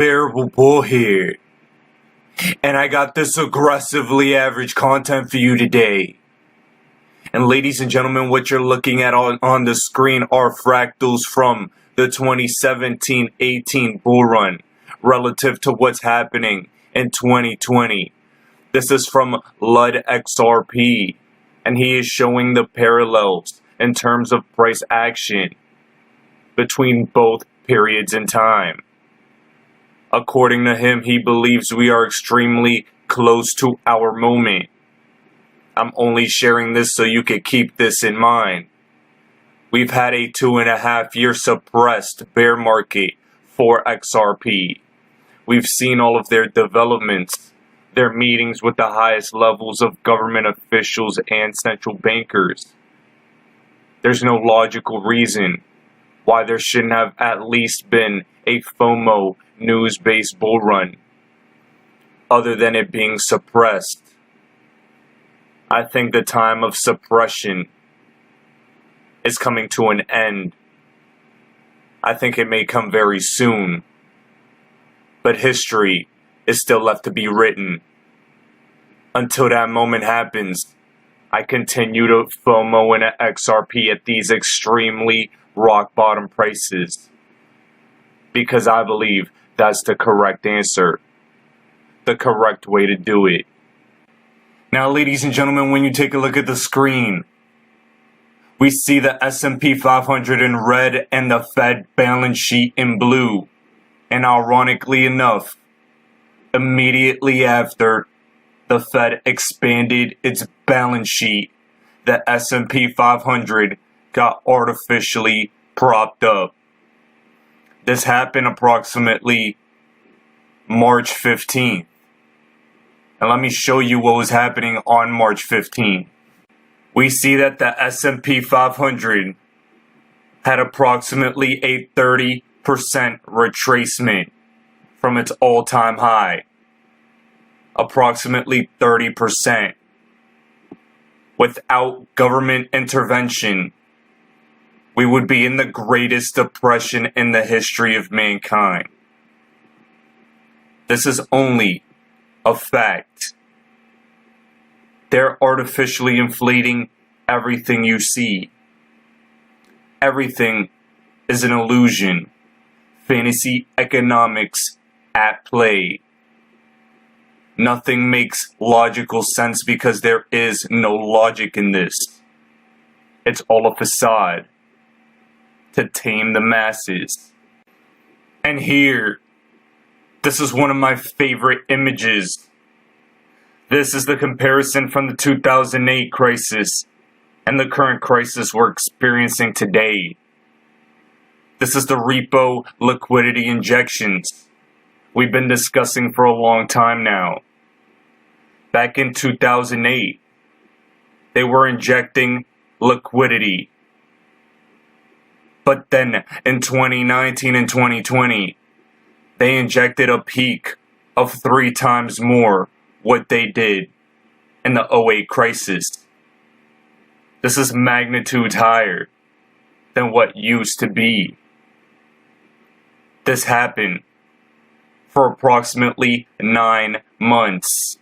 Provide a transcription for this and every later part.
Bearable Bull here, and I got this aggressively average content for you today. And ladies and gentlemen, what you're looking at on the screen are fractals from the 2017-18 bull run relative to what's happening in 2020. This is from Lud XRP, and he is showing the parallels in terms of price action between both periods in time. According to him, he believes we are extremely close to our moment. I'm only sharing this so you can keep this in mind. We've had a 2.5-year suppressed bear market for XRP. We've seen all of their developments, their meetings with the highest levels of government officials and central bankers. There's no logical reason why there shouldn't have at least been a FOMO news-based bull run, other than it being suppressed. I think the time of suppression is coming to an end. I think it may come very soon, but history is still left to be written. Until that moment happens, I continue to FOMO in XRP at these extremely rock bottom prices, because I believe that's the correct answer, the correct way to do it. Now, ladies and gentlemen, when you take a look at the screen, we see the S&P 500 in red and the Fed balance sheet in blue. And ironically enough, immediately after the Fed expanded its balance sheet, the S&P 500 got artificially propped up. This happened approximately March 15th. And let me show you what was happening on March 15th. We see that the S&P 500 had approximately a 30% retracement from its all-time high. Approximately 30%. Without government intervention, we would be in the greatest depression in the history of mankind. This is only a fact. They're artificially inflating everything you see. Everything is an illusion. Fantasy economics at play. Nothing makes logical sense because there is no logic in this. It's all a facade to tame the masses. And here, this is one of my favorite images. This is the comparison from the 2008 crisis and the current crisis we're experiencing today. This is the repo liquidity injections we've been discussing for a long time now. Back in 2008, they were injecting liquidity. But then in 2019 and 2020, they injected a peak of 3 times more what they did in the 2008 crisis. This is magnitudes higher than what used to be. This happened for approximately 9 months.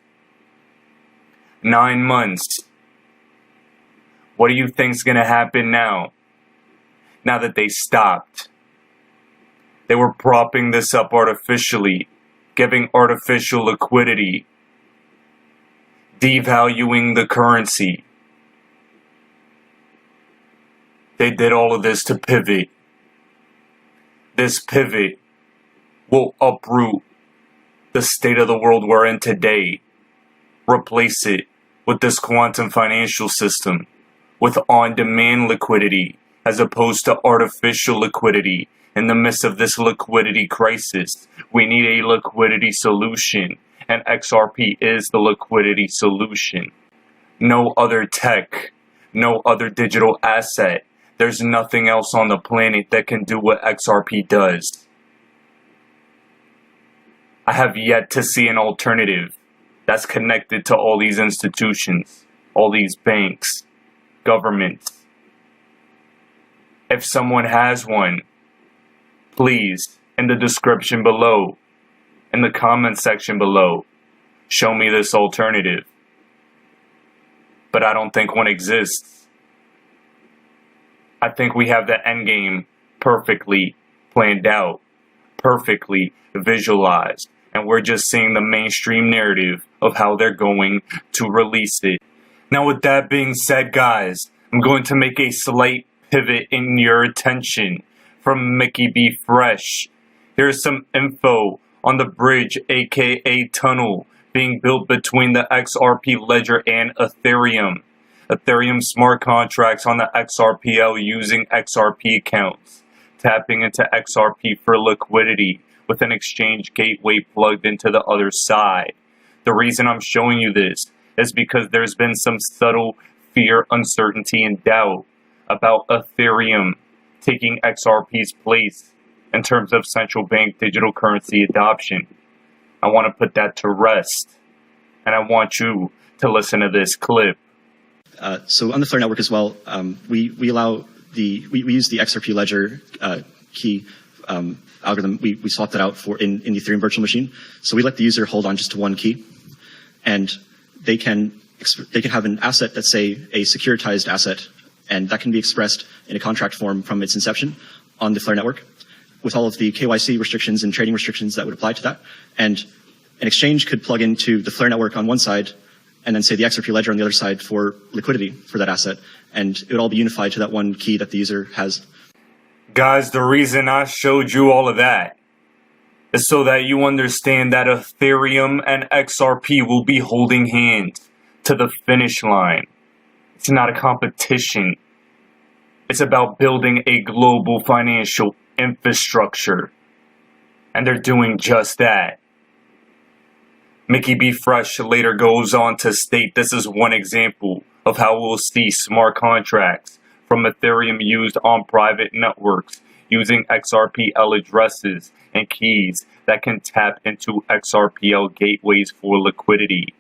9 months. What do you think's gonna happen now? Now that they stopped. They were propping this up artificially, giving artificial liquidity, devaluing the currency. They did all of this to pivot. This pivot will uproot the state of the world we're in today. Replace it with this quantum financial system, with on-demand liquidity, as opposed to artificial liquidity. In the midst of this liquidity crisis, we need a liquidity solution, and XRP is the liquidity solution. No other tech, no other digital asset. There's nothing else on the planet that can do what XRP does. I have yet to see an alternative that's connected to all these institutions, all these banks, governments. If someone has one, please, in the description below, in the comment section below. Show me this alternative. But I don't think one exists. I think we have the endgame perfectly planned out, perfectly visualized, and we're just seeing the mainstream narrative of how they're going to release it. Now, with that being said, guys, I'm going to make a slight pivot in your attention from Mickey B. Fresh. Here's some info on the bridge, aka tunnel, being built between the XRP ledger and Ethereum. Ethereum smart contracts on the XRPL using XRP accounts, tapping into XRP for liquidity with an exchange gateway plugged into the other side. The reason I'm showing you this is because there's been some subtle fear, uncertainty, and doubt about Ethereum taking XRP's place in terms of central bank digital currency adoption. I want to put that to rest, and I want you to listen to this clip. So on the Flare network as well, we use the XRP ledger key algorithm. We swap that out in the Ethereum virtual machine. So we let the user hold on just to one key, and they can have an asset that's, say, a securitized asset, and that can be expressed in a contract form from its inception on the Flare network, with all of the KYC restrictions and trading restrictions that would apply to that. And an exchange could plug into the Flare network on one side, and then say the XRP ledger on the other side for liquidity for that asset, and it would all be unified to that one key that the user has. Guys, the reason I showed you all of that is so that you understand that Ethereum and XRP will be holding hands to the finish line. It's not a competition. It's about building a global financial infrastructure. And they're doing just that. Mickey B. Fresh later goes on to state this is one example of how we'll see smart contracts from Ethereum used on private networks using XRPL addresses and keys that can tap into XRPL gateways for liquidity.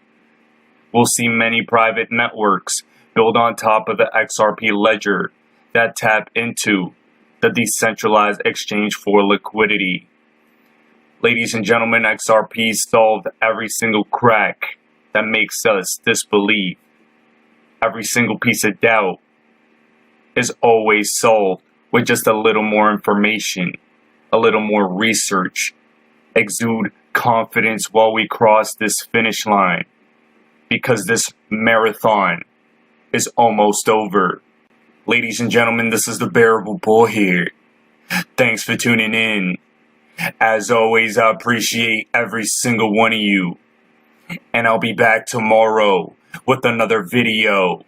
We'll see many private networks built on top of the XRP ledger that tap into the decentralized exchange for liquidity. Ladies and gentlemen, XRP solved every single crack that makes us disbelieve. Every single piece of doubt is always solved with just a little more information, a little more research. Exude confidence while we cross this finish line, because this marathon is almost over. Ladies and gentlemen, this is the Bearable Bull here. Thanks for tuning in. As always, I appreciate every single one of you. And I'll be back tomorrow with another video.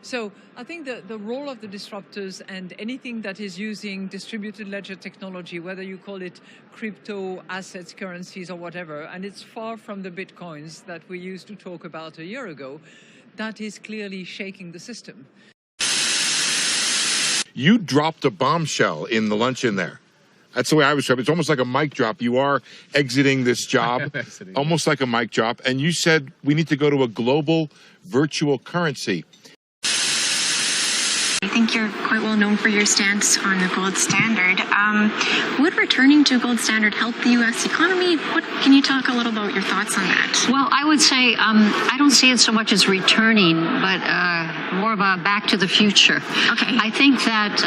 So I think the role of the disruptors and anything that is using distributed ledger technology, whether you call it crypto, assets, currencies, or whatever, and it's far from the bitcoins that we used to talk about a year ago, that is clearly shaking the system. You dropped a bombshell in the luncheon there. That's the way I was describing it. It's almost like a mic drop. You are exiting this job, almost like a mic drop. And you said we need to go to a global virtual currency. I think you're quite well known for your stance on the gold standard. Would returning to gold standard help the U.S. economy? Can you talk a little about your thoughts on that? Well, I would say I don't see it so much as returning, but more of a back to the future. Okay. I think that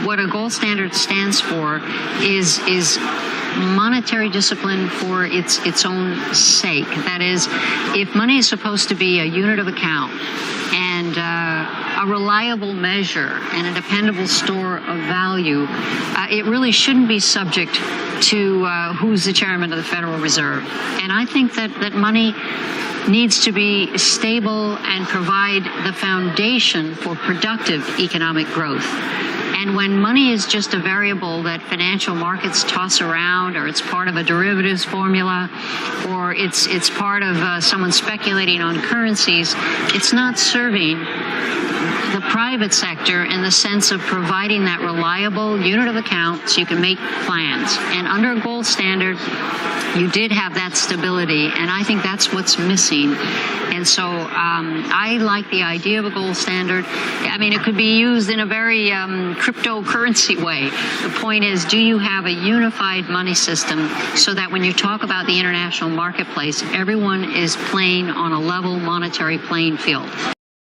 what a gold standard stands for is monetary discipline for its own sake. That is, if money is supposed to be a unit of account and a reliable measure and a dependable store of value, it really shouldn't be subject to who's the chairman of the Federal Reserve. And I think that money needs to be stable and provide the foundation for productive economic growth. And when money is just a variable that financial markets toss around, or it's part of a derivatives formula, or it's part of someone speculating on currencies, it's not serving the private sector in the sense of providing that reliable unit of account so you can make plans. And under a gold standard, you did have that stability, and I think that's what's missing. And so I like the idea of a gold standard. I mean, it could be used in a very cryptocurrency way. The point is, do you have a unified money system so that when you talk about the international marketplace, everyone is playing on a level monetary playing field?